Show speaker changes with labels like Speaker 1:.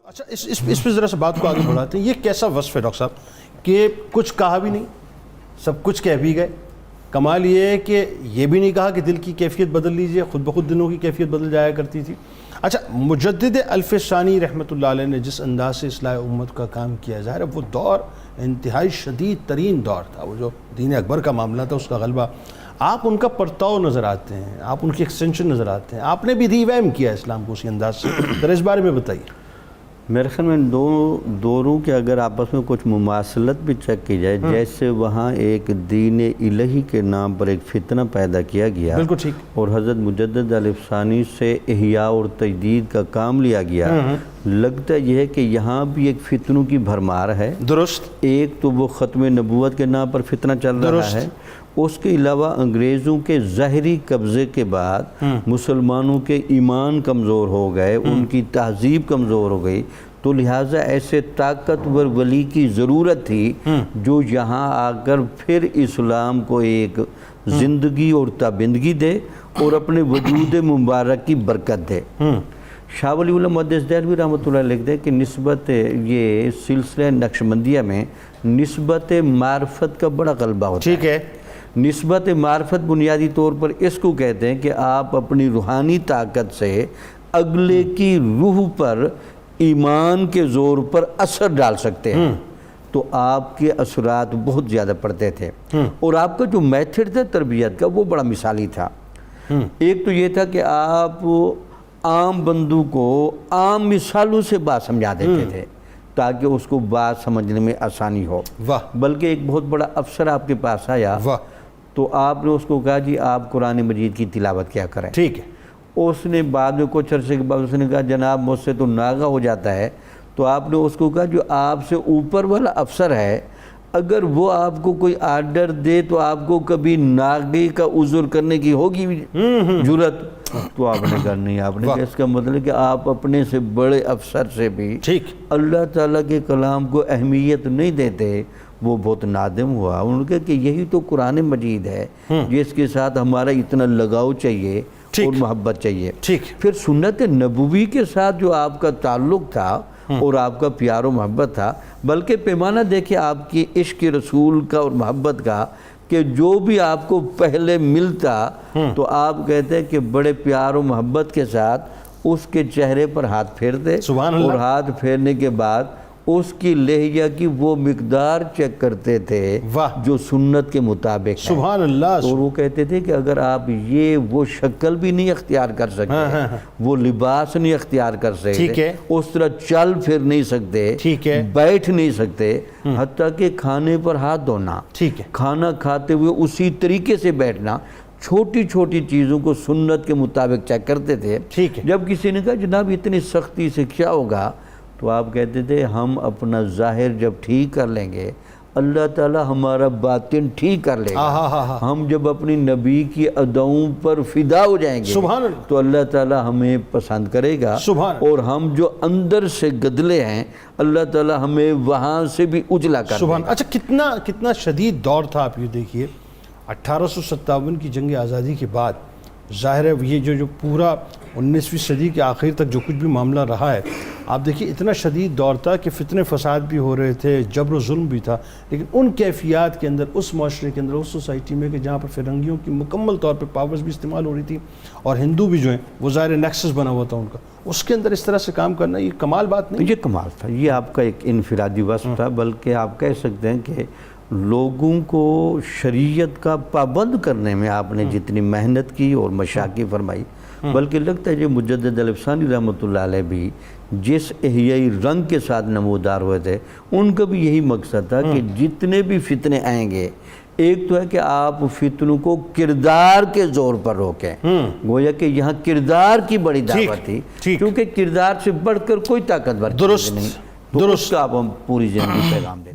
Speaker 1: اچھا اس پہ ذرا سے بات کو آگے بڑھاتے ہیں. یہ کیسا وصف ہے ڈاکٹر صاحب کہ کچھ کہا بھی نہیں, سب کچھ کہہ بھی گئے. کمال یہ ہے کہ یہ بھی نہیں کہا کہ دل کی کیفیت بدل لیجئے, خود بخود دنوں کی کیفیت بدل جایا کرتی تھی. اچھا, مجدد الف ثانی رحمۃ اللہ علیہ نے جس انداز سے اصلاح امت کا کام کیا, ظاہر ہے وہ دور انتہائی شدید ترین دور تھا, وہ جو دین اکبر کا معاملہ تھا اس کا غلبہ. آپ ان کا پرتاؤ نظر آتے ہیں, آپ ان کی ایکسٹینشن نظر آتے ہیں. آپ نے بھی ریوائم کیا اسلام کو اسی انداز سے, ذرا اس بارے میں بتائیے.
Speaker 2: میرے خیال میں دو دوروں کے اگر آپس میں کچھ مماثلت بھی چیک کی جائے, جیسے وہاں ایک دین الہی کے نام پر ایک فتنہ پیدا کیا گیا,
Speaker 1: بالکل ٹھیک,
Speaker 2: اور حضرت مجدد الف ثانی سے احیاء اور تجدید کا کام لیا گیا. لگتا یہ ہے کہ یہاں بھی ایک فتنوں کی بھرمار ہے.
Speaker 1: درست.
Speaker 2: ایک تو وہ ختم نبوت کے نام پر فتنہ چل رہا ہے, اس کے علاوہ انگریزوں کے ظاہری قبضے کے بعد مسلمانوں کے ایمان کمزور ہو گئے, ان کی تہذیب کمزور ہو گئی, تو لہٰذا ایسے طاقتور ولی کی ضرورت تھی جو یہاں آ کر پھر اسلام کو ایک زندگی اور تابندگی دے اور اپنے وجود مبارک کی برکت دے. شاہ ولی اللہ محدث دہلوی رحمۃ اللہ لکھتے ہیں کہ نسبت یہ سلسلہ نقشبندیہ میں نسبت معرفت کا بڑا غلبہ ہوتا ہے.
Speaker 1: ٹھیک ہے.
Speaker 2: نسبت معرفت بنیادی طور پر اس کو کہتے ہیں کہ آپ اپنی روحانی طاقت سے اگلے کی روح پر ایمان کے زور پر اثر ڈال سکتے ہیں. تو آپ کے اثرات بہت زیادہ پڑتے تھے, اور آپ کا جو میتھڈ تھا تربیت کا وہ بڑا مثالی تھا. ایک تو یہ تھا کہ آپ عام بندوں کو عام مثالوں سے بات سمجھا دیتے تھے تاکہ اس کو بات سمجھنے میں آسانی ہو. بلکہ ایک بہت بڑا افسر آپ کے پاس آیا تو آپ نے اس کو کہا جی آپ قرآن مجید کی تلاوت کیا کریں.
Speaker 1: ٹھیک ہے.
Speaker 2: اس نے بعد میں کچھ عرصے کے بعد اس نے کہا جناب مجھ سے تو ناغہ ہو جاتا ہے. تو آپ نے اس کو کہا جو آپ سے اوپر والا افسر ہے, اگر وہ آپ کو کوئی آرڈر دے تو آپ کو کبھی ناغے کا عذر کرنے کی ہوگی جرت؟ تو آپ نے کہا نہیں. آپ نے کہا اس کا مطلب کہ آپ اپنے سے بڑے افسر سے بھی اللہ تعالیٰ کے کلام کو اہمیت نہیں دیتے, وہ بہت نادم ہوا. انہوں نے کہا کہ یہی تو قرآن مجید ہے جس کے ساتھ ہمارا اتنا لگاؤ چاہیے اور محبت چاہیے. پھر سنت نبوی کے ساتھ جو آپ کا تعلق تھا اور آپ کا پیار و محبت تھا, بلکہ پیمانہ دیکھیں آپ کی عشق رسول کا اور محبت کا, کہ جو بھی آپ کو پہلے ملتا تو آپ کہتے ہیں کہ بڑے پیار و محبت کے ساتھ اس کے چہرے پر ہاتھ پھیرتے, اور ہاتھ پھیرنے کے بعد اس کی لہجہ کی وہ مقدار چیک کرتے تھے جو سنت کے مطابق ہے.
Speaker 1: سبحان اللہ.
Speaker 2: اور وہ کہتے تھے کہ اگر آپ یہ وہ شکل بھی نہیں اختیار کر سکتے, وہ لباس نہیں اختیار کر سکتے, اس طرح چل پھر نہیں سکتے, بیٹھ نہیں سکتے, حتیٰ کہ کھانے پر ہاتھ دھونا, کھانا کھاتے ہوئے اسی طریقے سے بیٹھنا, چھوٹی چھوٹی چیزوں کو سنت کے مطابق چیک کرتے تھے. جب کسی نے کہا جناب اتنی سختی سے کیا ہوگا, تو آپ کہتے تھے ہم اپنا ظاہر جب ٹھیک کر لیں گے اللہ تعالیٰ ہمارا باطن ٹھیک کر لے گا. ہم جب اپنی نبی کی اداؤں پر فدا ہو جائیں گے تو اللہ تعالیٰ ہمیں پسند کرے گا, اور ہم جو اندر سے گدلے ہیں اللہ تعالیٰ ہمیں وہاں سے بھی اجلا کر دے گا.
Speaker 1: اچھا, کتنا شدید دور تھا. آپ یہ دیکھیے 1857 کی جنگ آزادی کے بعد, ظاہر ہے یہ جو پورا 19ویں صدی کے آخر تک جو کچھ بھی معاملہ رہا ہے, آپ دیکھیے اتنا شدید دور تھا کہ فتنے فساد بھی ہو رہے تھے, جبر و ظلم بھی تھا, لیکن ان کیفیات کے اندر, اس معاشرے کے اندر, اس سوسائٹی میں کہ جہاں پر فرنگیوں کی مکمل طور پہ پاورز بھی استعمال ہو رہی تھی اور ہندو بھی جو ہیں وہ ظاہر نیکسس بنا ہوا تھا ان کا, اس کے اندر اس طرح سے کام کرنا یہ کمال بات نہیں.
Speaker 2: یہ کمال تھا, یہ آپ کا ایک انفرادی وصف تھا, بلکہ آپ کہہ سکتے ہیں کہ لوگوں کو شریعت کا پابند کرنے میں آپ نے جتنی محنت کی اور مشاقی فرمائی, بلکہ لگتا ہے یہ مجدد الف ثانی رحمۃ اللہ علیہ بھی جس احیائی رنگ کے ساتھ نمودار ہوئے تھے, ان کا بھی یہی مقصد تھا کہ جتنے بھی فتنے آئیں گے, ایک تو ہے کہ آپ فتنوں کو کردار کے زور پر روکیں. گویا کہ یہاں کردار کی بڑی دعوت تھی, کیونکہ کردار سے بڑھ کر کوئی طاقتور چیز نہیں, تو اس کا آپ ہم پوری زندگی پیغام دیں.